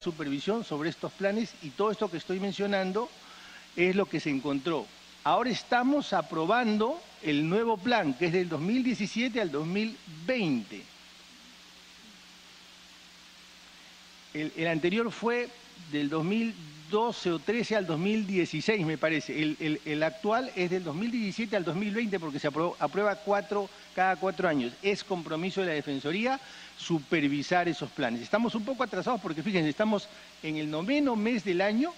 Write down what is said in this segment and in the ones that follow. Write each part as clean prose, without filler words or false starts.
supervisión sobre estos planes y todo esto que estoy mencionando es lo que se encontró. Ahora estamos aprobando el nuevo plan, que es del 2017 al 2020. El anterior fue del 2012 o 13 al 2016, me parece. El actual es del 2017 al 2020 porque se aprueba cada 4 años. Es compromiso de la Defensoría supervisar esos planes. Estamos un poco atrasados porque, fíjense, estamos en el 9º mes del año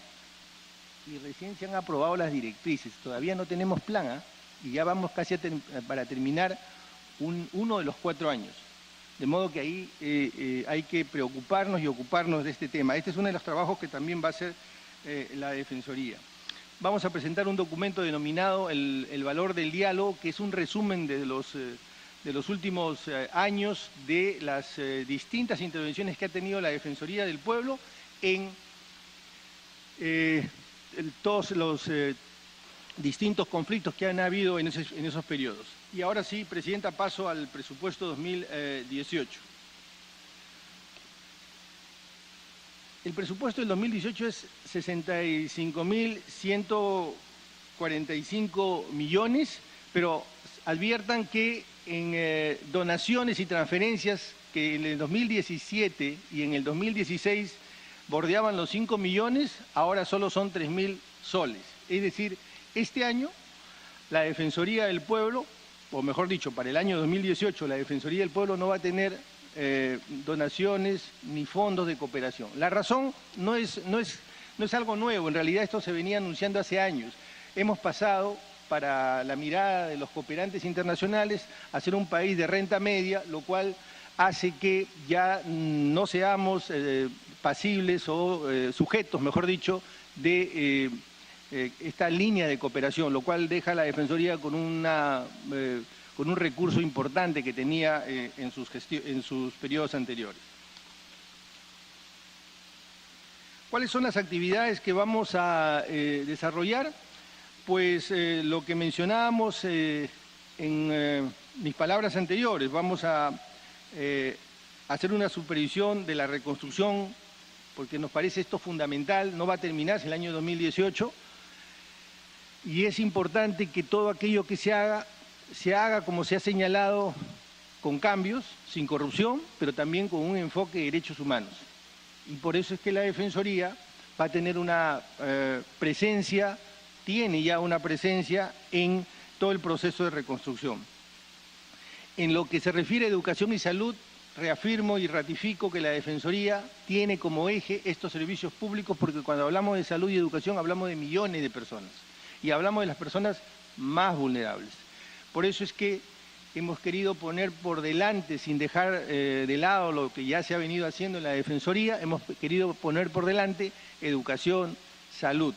y recién se han aprobado las directrices. Todavía no tenemos plan, y ya vamos casi para terminar uno de los 4 años. De modo que ahí hay que preocuparnos y ocuparnos de este tema. Este es uno de los trabajos que también va a hacer la Defensoría. Vamos a presentar un documento denominado el valor del diálogo, que es un resumen de los últimos años de las distintas intervenciones que ha tenido la Defensoría del Pueblo en todos los distintos conflictos que han habido en esos periodos. Y ahora sí, Presidenta, paso al presupuesto 2018. El presupuesto del 2018 es 65.145 millones, pero adviertan que en donaciones y transferencias que en el 2017 y en el 2016 bordeaban los 5 millones, ahora solo son 3.000 soles. Es decir, este año la Defensoría del Pueblo, o mejor dicho, para el año 2018, la Defensoría del Pueblo no va a tener donaciones ni fondos de cooperación. La razón no es algo nuevo, en realidad esto se venía anunciando hace años. Hemos pasado, para la mirada de los cooperantes internacionales, a ser un país de renta media, lo cual hace que ya no seamos pasibles o sujetos, mejor dicho, de esta línea de cooperación, lo cual deja a la Defensoría con un recurso importante que tenía en sus periodos anteriores. ¿Cuáles son las actividades que vamos a desarrollar? Pues lo que mencionábamos en mis palabras anteriores, vamos a hacer una supervisión de la reconstrucción, porque nos parece esto fundamental, no va a terminarse el año 2018, y es importante que todo aquello que se haga como se ha señalado, con cambios, sin corrupción, pero también con un enfoque de derechos humanos. Y por eso es que la Defensoría va a tener una presencia, tiene ya una presencia en todo el proceso de reconstrucción. En lo que se refiere a educación y salud, reafirmo y ratifico que la Defensoría tiene como eje estos servicios públicos, porque cuando hablamos de salud y educación hablamos de millones de personas y hablamos de las personas más vulnerables. Por eso es que hemos querido poner por delante, sin dejar de lado lo que ya se ha venido haciendo en la Defensoría, hemos querido poner por delante educación, salud.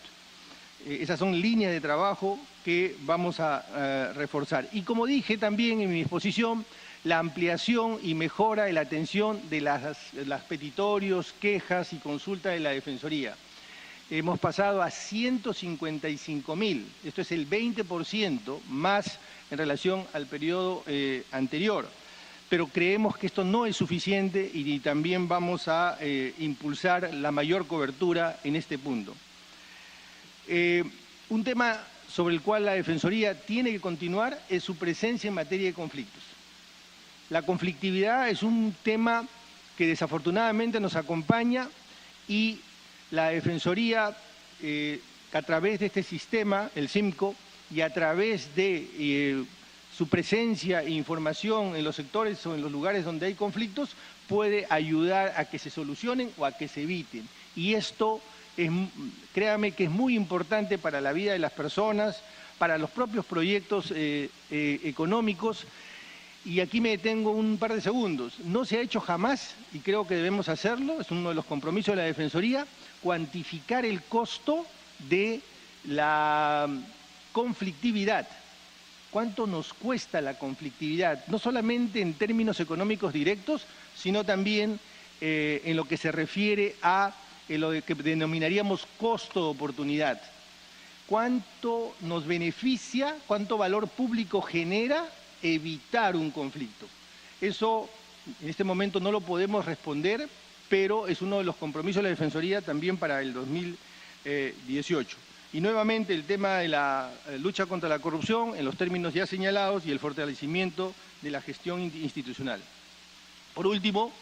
Esas son líneas de trabajo que vamos a reforzar. Y como dije también en mi exposición, la ampliación y mejora de la atención de las petitorios, quejas y consultas de la Defensoría. Hemos pasado a 155.000, esto es el 20% más en relación al periodo anterior. Pero creemos que esto no es suficiente y también vamos a impulsar la mayor cobertura en este punto. Un tema sobre el cual la Defensoría tiene que continuar es su presencia en materia de conflictos. La conflictividad es un tema que desafortunadamente nos acompaña y la Defensoría, a través de este sistema, el CIMCO, y a través de su presencia e información en los sectores o en los lugares donde hay conflictos, puede ayudar a que se solucionen o a que se eviten. Y esto, créame que es muy importante para la vida de las personas, para los propios proyectos económicos. Y aquí me detengo un par de segundos. No se ha hecho jamás, y creo que debemos hacerlo, es uno de los compromisos de la Defensoría, cuantificar el costo de la conflictividad. ¿Cuánto nos cuesta la conflictividad? No solamente en términos económicos directos, sino también en lo que se refiere a lo que denominaríamos costo de oportunidad. ¿Cuánto nos beneficia, cuánto valor público genera evitar un conflicto? Eso en este momento no lo podemos responder pero es uno de los compromisos de la Defensoría también para el 2018. Y nuevamente el tema de la lucha contra la corrupción en los términos ya señalados y el fortalecimiento de la gestión institucional. Por último,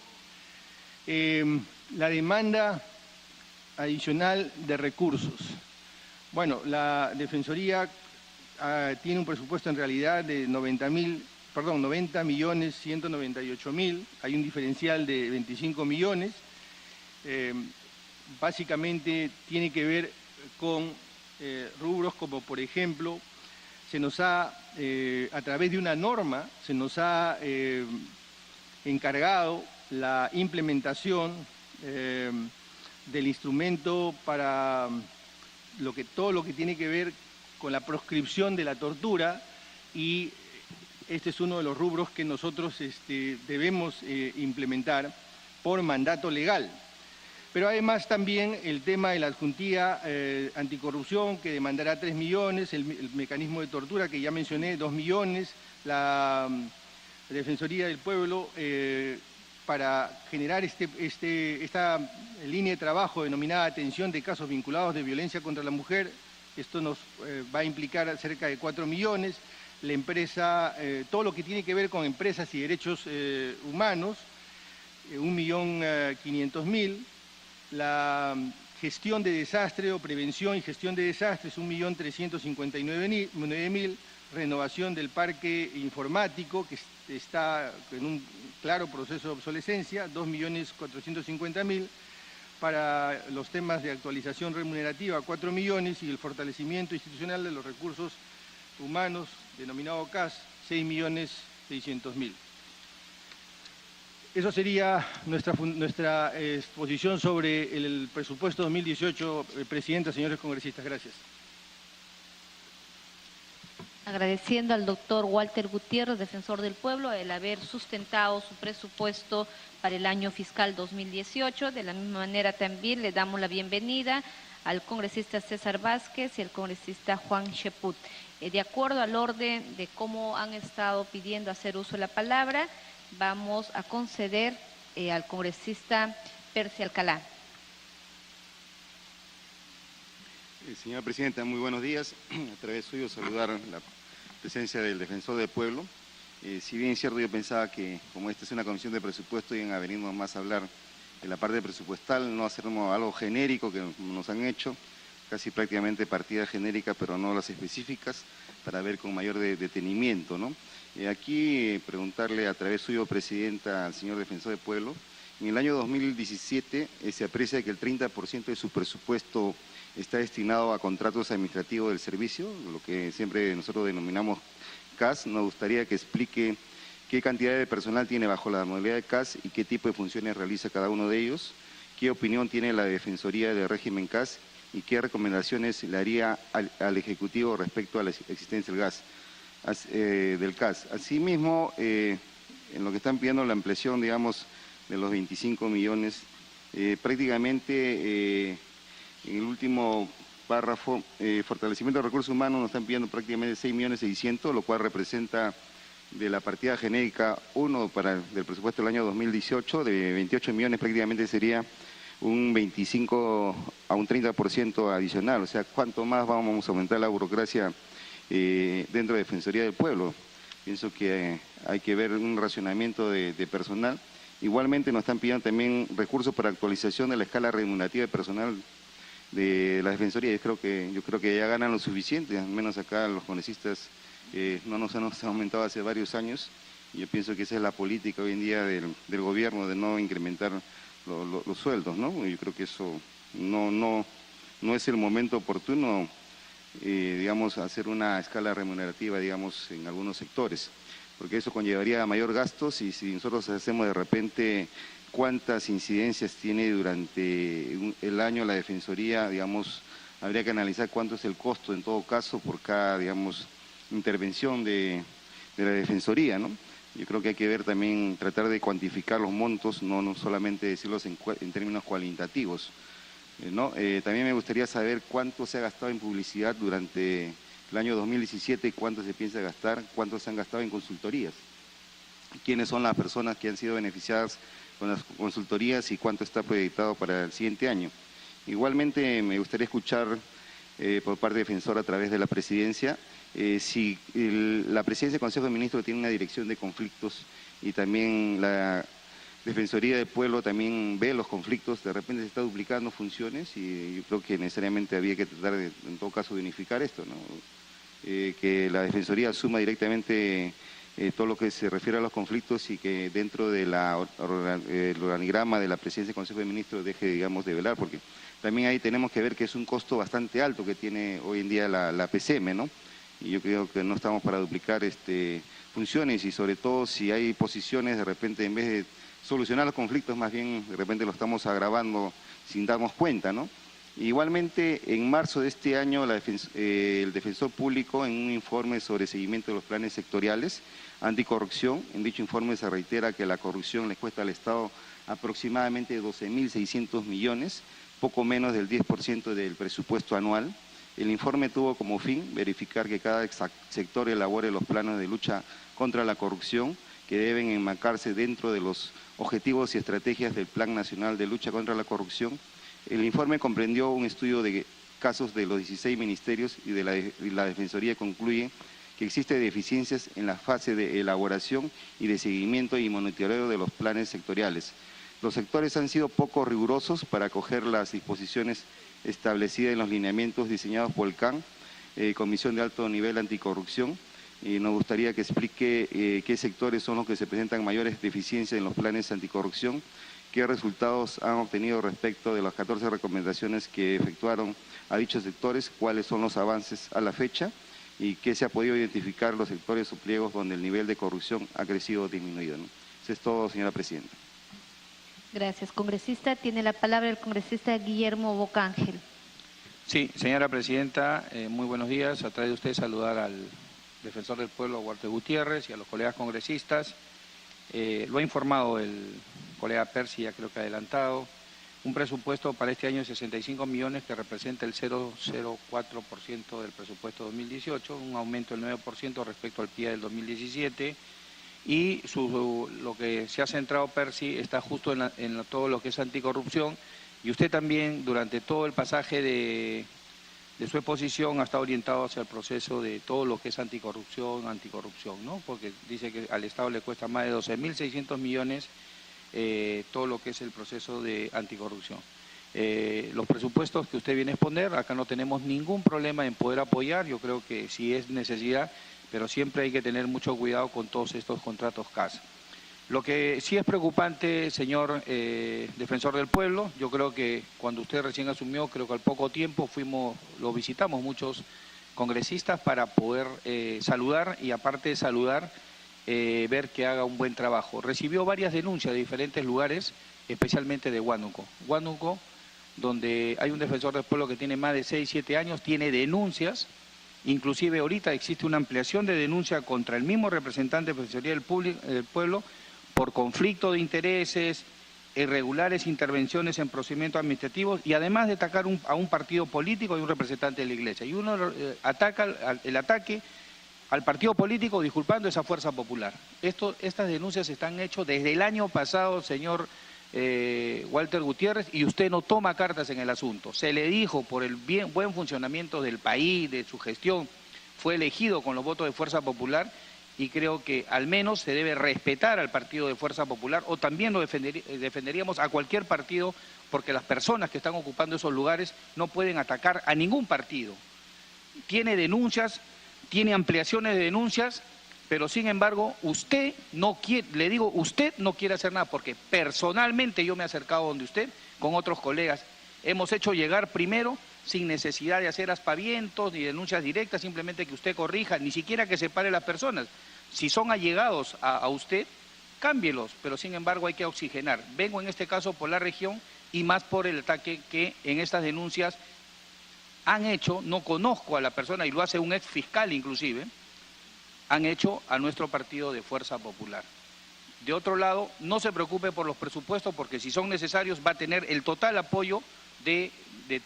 la demanda adicional de recursos. Bueno, la Defensoría tiene un presupuesto en realidad de 90.198.000, hay un diferencial de 25 millones, básicamente tiene que ver con rubros como, por ejemplo, se nos ha, a través de una norma, se nos ha encargado la implementación del instrumento para todo lo que tiene que ver con la proscripción de la tortura, y este es uno de los rubros que nosotros debemos implementar por mandato legal. Pero además también el tema de la adjuntía anticorrupción, que demandará 3 millones, el mecanismo de tortura que ya mencioné, 2 millones, la Defensoría del Pueblo para generar esta línea de trabajo denominada atención de casos vinculados de violencia contra la mujer. Esto nos va a implicar cerca de 4 millones. La empresa, todo lo que tiene que ver con empresas y derechos humanos, 1.500.000. La gestión de desastre o prevención y gestión de desastres, 1.359.000. Renovación del parque informático, que está en un claro proceso de obsolescencia, 2.450.000. Para los temas de actualización remunerativa, 4 millones, y el fortalecimiento institucional de los recursos humanos, denominado CAS, 6.600.000. Eso sería nuestra exposición sobre el presupuesto 2018, Presidenta, señores congresistas. Gracias. Agradeciendo al doctor Walter Gutiérrez, defensor del pueblo, el haber sustentado su presupuesto para el año fiscal 2018. De la misma manera también le damos la bienvenida al congresista César Vázquez y al congresista Juan Cheput. De acuerdo al orden de cómo han estado pidiendo hacer uso de la palabra, vamos a conceder al congresista Percy Alcalá. Señora Presidenta, muy buenos días. A través suyo saludar la presencia del defensor del pueblo. Si bien es cierto, yo pensaba que como esta es una comisión de presupuesto, iban a venirnos más a hablar de la parte presupuestal, no hacernos algo genérico que nos han hecho, casi prácticamente partidas genéricas, pero no las específicas, para ver con mayor detenimiento, ¿no? Aquí preguntarle a través suyo, Presidenta, al señor defensor del pueblo. En el año 2017 se aprecia que el 30% de su presupuesto está destinado a contratos administrativos del servicio, lo que siempre nosotros denominamos CAS. Nos gustaría que explique qué cantidad de personal tiene bajo la modalidad de CAS y qué tipo de funciones realiza cada uno de ellos, qué opinión tiene la Defensoría del régimen CAS y qué recomendaciones le haría al Ejecutivo respecto a la existencia del CAS. Asimismo, en lo que están pidiendo la ampliación, digamos, de los 25 millones, prácticamente en el último párrafo, fortalecimiento de recursos humanos, nos están pidiendo prácticamente 6.600.000, lo cual representa de la partida genérica 1 del presupuesto del año 2018, de 28 millones prácticamente sería un 25 a un 30% adicional. O sea, ¿cuánto más vamos a aumentar la burocracia dentro de Defensoría del Pueblo? Pienso que hay que ver un racionamiento de personal. Igualmente nos están pidiendo también recursos para actualización de la escala remunerativa de personal de la Defensoría. Yo creo que ya ganan lo suficiente, al menos acá los congresistas no nos han aumentado hace varios años. Y yo pienso que esa es la política hoy en día del gobierno, de no incrementar los sueldos, ¿no? Yo creo que eso no es el momento oportuno, digamos, hacer una escala remunerativa, digamos, en algunos sectores, porque eso conllevaría mayor gastos. Y si nosotros hacemos de repente cuántas incidencias tiene durante el año la Defensoría, digamos, habría que analizar cuánto es el costo en todo caso por cada, digamos, intervención de la Defensoría, ¿no? Yo creo que hay que ver también, tratar de cuantificar los montos, no solamente decirlos en términos cualitativos, ¿no? También me gustaría saber cuánto se ha gastado en publicidad durante el año 2017, cuánto se piensa gastar, cuánto se han gastado en consultorías, quiénes son las personas que han sido beneficiadas con las consultorías y cuánto está proyectado para el siguiente año. Igualmente me gustaría escuchar por parte del defensor a través de la presidencia si la presidencia del Consejo de Ministros tiene una dirección de conflictos y también la Defensoría del Pueblo también ve los conflictos, de repente se está duplicando funciones y yo creo que necesariamente había que tratar de, en todo caso, de unificar esto, ¿no? Que la Defensoría asuma directamente todo lo que se refiere a los conflictos y que dentro de el organigrama de la presidencia del Consejo de Ministros deje, digamos, de velar, porque también ahí tenemos que ver que es un costo bastante alto que tiene hoy en día la PCM, ¿no? Y yo creo que no estamos para duplicar funciones y sobre todo si hay posiciones, de repente en vez de solucionar los conflictos, más bien de repente lo estamos agravando sin darnos cuenta, ¿no? Igualmente, en marzo de este año, el Defensor Público, en un informe sobre seguimiento de los planes sectoriales anticorrupción, en dicho informe se reitera que la corrupción le cuesta al Estado aproximadamente 12.600 millones, poco menos del 10% del presupuesto anual. El informe tuvo como fin verificar que cada sector elabore los planes de lucha contra la corrupción que deben enmarcarse dentro de los objetivos y estrategias del Plan Nacional de Lucha contra la Corrupción. El informe comprendió un estudio de casos de los 16 ministerios y la Defensoría concluye que existen deficiencias en la fase de elaboración y de seguimiento y monitoreo de los planes sectoriales. Los sectores han sido poco rigurosos para acoger las disposiciones establecidas en los lineamientos diseñados por el CAN, Comisión de Alto Nivel Anticorrupción, y nos gustaría que explique qué sectores son los que se presentan mayores deficiencias en los planes anticorrupción, qué resultados han obtenido respecto de las 14 recomendaciones que efectuaron a dichos sectores, cuáles son los avances a la fecha y qué se ha podido identificar los sectores o pliegos donde el nivel de corrupción ha crecido o disminuido, ¿no? Eso es todo, señora presidenta. Gracias. Congresista, tiene la palabra el congresista Guillermo Bocángel. Sí, señora presidenta, muy buenos días. A través de usted saludar al Defensor del Pueblo, Walter Gutiérrez, y a los colegas congresistas. Lo ha informado el colega Percy, ya creo que ha adelantado, un presupuesto para este año de 65 millones que representa el 0,04% del presupuesto 2018, un aumento del 9% respecto al PIA del 2017, y lo que se ha centrado Percy está justo en todo lo que es anticorrupción, y usted también durante todo el pasaje de su exposición ha estado orientado hacia el proceso de todo lo que es anticorrupción, ¿no? Porque dice que al Estado le cuesta más de 12.600 millones todo lo que es el proceso de anticorrupción. Los presupuestos que usted viene a exponer, acá no tenemos ningún problema en poder apoyar, yo creo que sí es necesidad, pero siempre hay que tener mucho cuidado con todos estos contratos CAS. Lo que sí es preocupante, señor Defensor del Pueblo, yo creo que cuando usted recién asumió, creo que al poco tiempo lo visitamos muchos congresistas para poder saludar y aparte de saludar, ver que haga un buen trabajo. Recibió varias denuncias de diferentes lugares, especialmente de Huánuco. Huánuco, donde hay un Defensor del Pueblo que tiene más de 6, 7 años, tiene denuncias, inclusive ahorita existe una ampliación de denuncia contra el mismo representante de Defensoría del Pueblo, por conflicto de intereses, irregulares intervenciones en procedimientos administrativos y además de atacar a un partido político y un representante de la Iglesia. Y uno ataca el ataque al partido político disculpando esa fuerza popular. Estas denuncias están hechas desde el año pasado, señor Walter Gutiérrez, y usted no toma cartas en el asunto. Se le dijo por el buen funcionamiento del país, de su gestión, fue elegido con los votos de Fuerza Popular, y creo que al menos se debe respetar al partido de Fuerza Popular, o también lo defenderíamos a cualquier partido, porque las personas que están ocupando esos lugares no pueden atacar a ningún partido. Tiene denuncias, tiene ampliaciones de denuncias, pero sin embargo usted no quiere, le digo, usted no quiere hacer nada, porque personalmente yo me he acercado donde usted con otros colegas, hemos hecho llegar primero, sin necesidad de hacer aspavientos ni denuncias directas, simplemente que usted corrija, ni siquiera que separe las personas. Si son allegados a usted, cámbielos, pero sin embargo hay que oxigenar. Vengo en este caso por la región y más por el ataque que en estas denuncias han hecho, no conozco a la persona y lo hace un ex fiscal inclusive, han hecho a nuestro partido de Fuerza Popular. De otro lado, no se preocupe por los presupuestos porque si son necesarios va a tener el total apoyo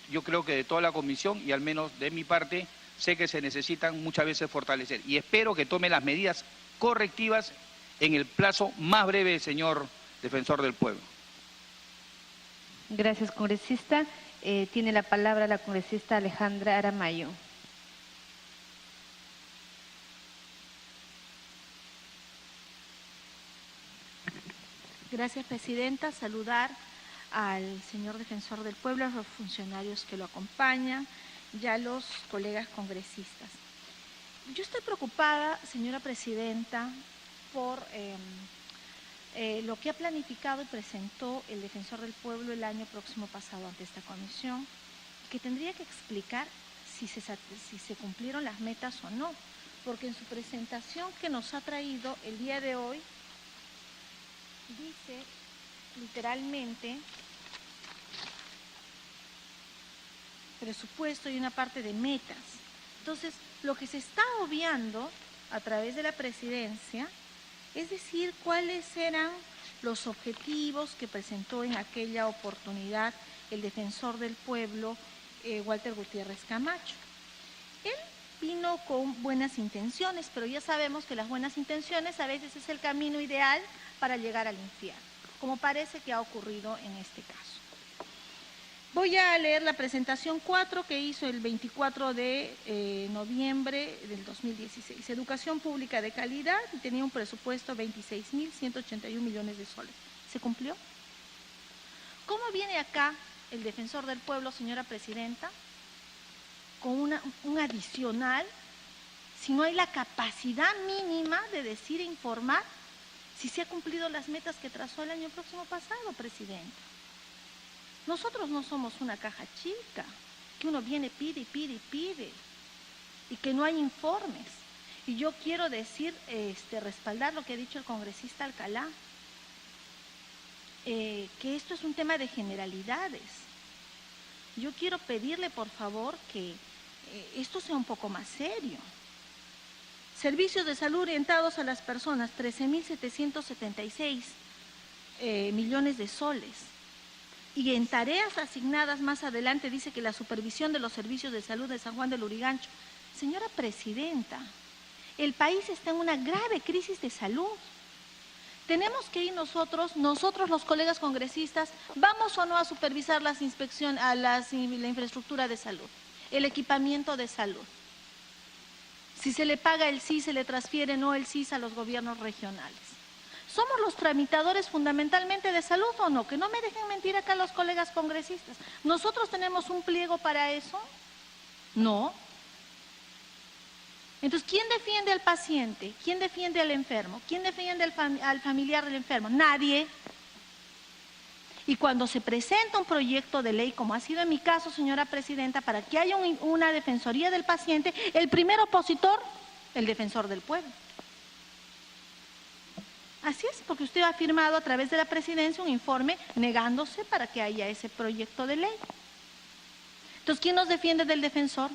yo creo que de toda la comisión y al menos de mi parte sé que se necesitan muchas veces fortalecer y espero que tome las medidas correctivas en el plazo más breve, señor defensor del pueblo. Gracias, congresista. Tiene la palabra la congresista Alejandra Aramayo. Gracias, presidenta. Saludar al señor defensor del pueblo, a los funcionarios que lo acompañan y a los colegas congresistas. Yo estoy preocupada, señora presidenta, por lo que ha planificado y presentó el defensor del pueblo el año próximo pasado ante esta comisión, que tendría que explicar si se cumplieron las metas o no, porque en su presentación que nos ha traído el día de hoy, dice literalmente presupuesto y una parte de metas. Entonces, lo que se está obviando a través de la presidencia es decir cuáles eran los objetivos que presentó en aquella oportunidad el defensor del pueblo, Walter Gutiérrez Camacho. Él vino con buenas intenciones, pero ya sabemos que las buenas intenciones a veces es el camino ideal para llegar al infierno, como parece que ha ocurrido en este caso. Voy a leer la presentación 4 que hizo el 24 de noviembre del 2016. Educación pública de calidad, y tenía un presupuesto de 26.181 millones de soles. ¿Se cumplió? ¿Cómo viene acá el defensor del pueblo, señora presidenta, con un adicional, si no hay la capacidad mínima de decir e informar si se han cumplido las metas que trazó el año próximo pasado, presidenta? Nosotros no somos una caja chica, que uno viene, pide y pide y pide, y que no hay informes. Y yo quiero decir, respaldar lo que ha dicho el congresista Alcalá, que esto es un tema de generalidades. Yo quiero pedirle, por favor, que esto sea un poco más serio. Servicios de salud orientados a las personas, 13.776 millones de soles. Y en tareas asignadas más adelante dice que la supervisión de los servicios de salud de San Juan del Lurigancho. Señora presidenta, el país está en una grave crisis de salud. Tenemos que ir nosotros los colegas congresistas, ¿vamos o no a supervisar las inspecciones, la infraestructura de salud, el equipamiento de salud? Si se le paga el CIS, se le transfiere no el CIS a los gobiernos regionales. ¿Somos los tramitadores fundamentalmente de salud o no? Que no me dejen mentir acá los colegas congresistas. ¿Nosotros tenemos un pliego para eso? No. Entonces, ¿quién defiende al paciente? ¿Quién defiende al enfermo? ¿Quién defiende al familiar del enfermo? Nadie. Y cuando se presenta un proyecto de ley, como ha sido en mi caso, señora presidenta, para que haya una defensoría del paciente, el primer opositor, el defensor del pueblo. Así es, porque usted ha firmado a través de la presidencia un informe negándose para que haya ese proyecto de ley. Entonces, ¿quién nos defiende del defensor?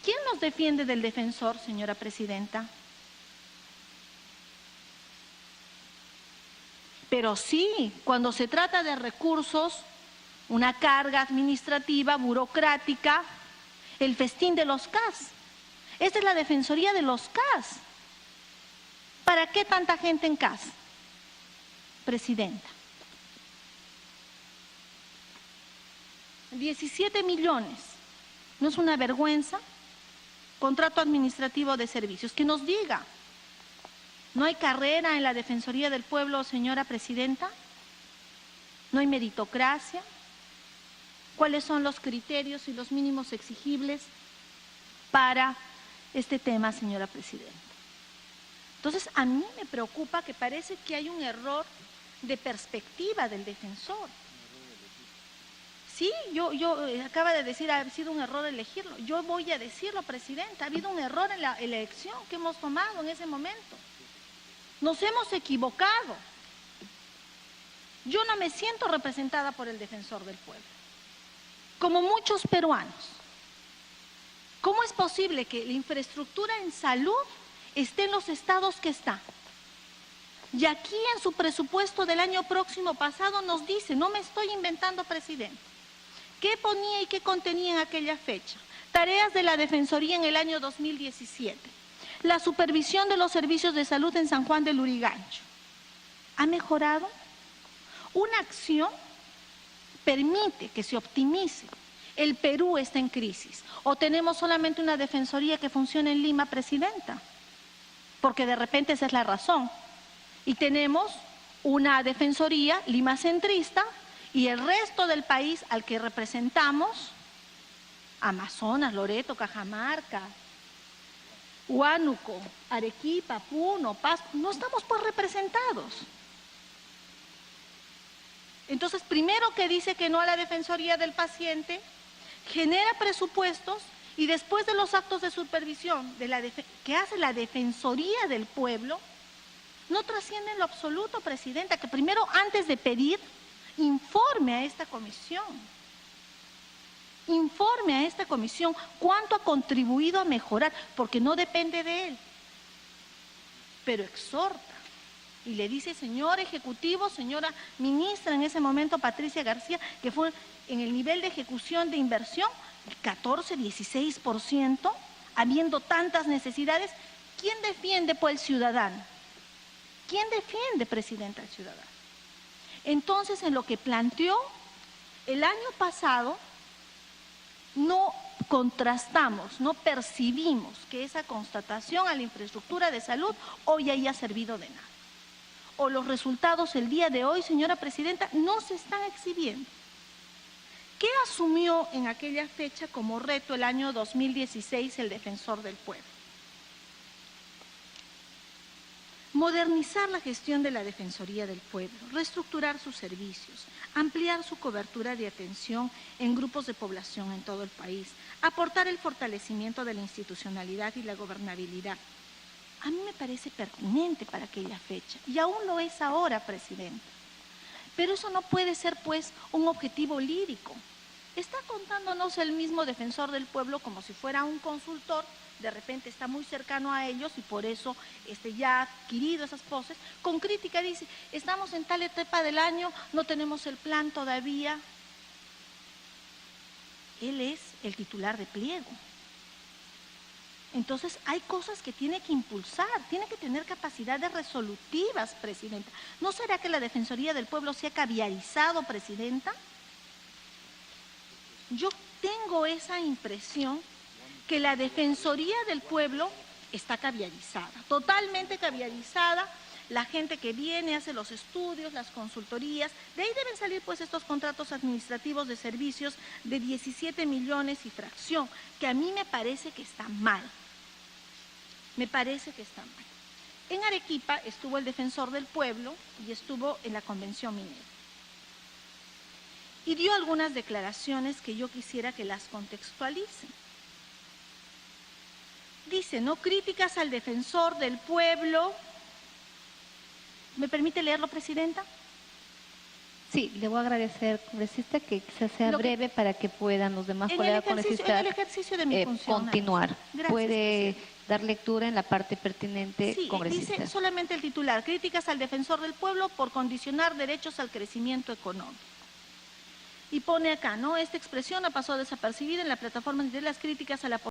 ¿Quién nos defiende del defensor, señora presidenta? Pero sí, cuando se trata de recursos, una carga administrativa, burocrática, el festín de los CAS. Esta es la defensoría de los CAS. ¿Para qué tanta gente en CAS? Presidenta. 17 millones. ¿No es una vergüenza? Contrato administrativo de servicios. Que nos diga. ¿No hay carrera en la Defensoría del Pueblo, señora presidenta? ¿No hay meritocracia? ¿Cuáles son los criterios y los mínimos exigibles para este tema, señora presidenta? Entonces, a mí me preocupa que parece que hay un error de perspectiva del defensor. Sí, yo acaba de decir, ha sido un error elegirlo. Yo voy a decirlo, presidenta, ha habido un error en la elección que hemos tomado en ese momento. Nos hemos equivocado. Yo no me siento representada por el defensor del pueblo, como muchos peruanos. ¿Cómo es posible que la infraestructura en salud esté en los estados que está? Y aquí en su presupuesto del año próximo pasado nos dice, no me estoy inventando, presidente, ¿qué ponía y qué contenía en aquella fecha? Tareas de la Defensoría en el año 2017. La supervisión de los servicios de salud en San Juan del Lurigancho. ¿Ha mejorado? Una acción permite que se optimice. El Perú está en crisis. ¿O tenemos solamente una defensoría que funciona en Lima, presidenta? Porque de repente esa es la razón. Y tenemos una defensoría limacentrista y el resto del país al que representamos, Amazonas, Loreto, Cajamarca, Huánuco, Arequipa, Puno, Pasco, no estamos pues representados. Entonces, primero que dice que no a la defensoría del paciente, genera presupuestos y después de los actos de supervisión que hace la Defensoría del Pueblo, no trasciende en lo absoluto, presidenta, que primero, antes de pedir, informe a esta comisión. Informe a esta comisión cuánto ha contribuido a mejorar, porque no depende de él, pero exhorta. Y le dice, señor ejecutivo, señora ministra, en ese momento Patricia García, que fue en el nivel de ejecución de inversión, el 14, 16%, habiendo tantas necesidades, ¿quién defiende pues al ciudadano? ¿Quién defiende, presidenta, al ciudadano? Entonces, en lo que planteó el año pasado, no contrastamos, no percibimos que esa constatación a la infraestructura de salud hoy haya servido de nada. O los resultados el día de hoy, señora presidenta, no se están exhibiendo. ¿Qué asumió en aquella fecha como reto el año 2016 el Defensor del Pueblo? Modernizar la gestión de la Defensoría del Pueblo, reestructurar sus servicios, ampliar su cobertura de atención en grupos de población en todo el país, aportar el fortalecimiento de la institucionalidad y la gobernabilidad. A mí me parece pertinente para aquella fecha y aún lo es ahora, presidenta. Pero eso no puede ser, pues, un objetivo lírico. Está contándonos el mismo Defensor del Pueblo como si fuera un consultor, de repente está muy cercano a ellos y por eso ya ha adquirido esas poses. Con crítica dice, estamos en tal etapa del año, no tenemos el plan todavía. Él es el titular de pliego. Entonces, hay cosas que tiene que impulsar, tiene que tener capacidades resolutivas, presidenta. ¿No será que la Defensoría del Pueblo se ha caviarizado, presidenta? Yo tengo esa impresión que la Defensoría del Pueblo está caviarizada, totalmente caviarizada. La gente que viene, hace los estudios, las consultorías, de ahí deben salir pues estos contratos administrativos de servicios de 17 millones y fracción, que a mí me parece que está mal. Me parece que está mal. En Arequipa estuvo el Defensor del Pueblo y estuvo en la Convención Minera. Y dio algunas declaraciones que yo quisiera que las contextualicen. Dice, ¿no? Críticas al Defensor del Pueblo. ¿Me permite leerlo, presidenta? Sí, le voy a agradecer, congresista, que quizás sea breve para que puedan los demás colegas congresistas en el ejercicio de mi función, continuar. Gracias, puede dar lectura en la parte pertinente, sí, congresista. Dice solamente el titular, críticas al Defensor del Pueblo por condicionar derechos al crecimiento económico. Y pone acá, ¿no? Esta expresión ha pasado desapercibida en la plataforma de las críticas a la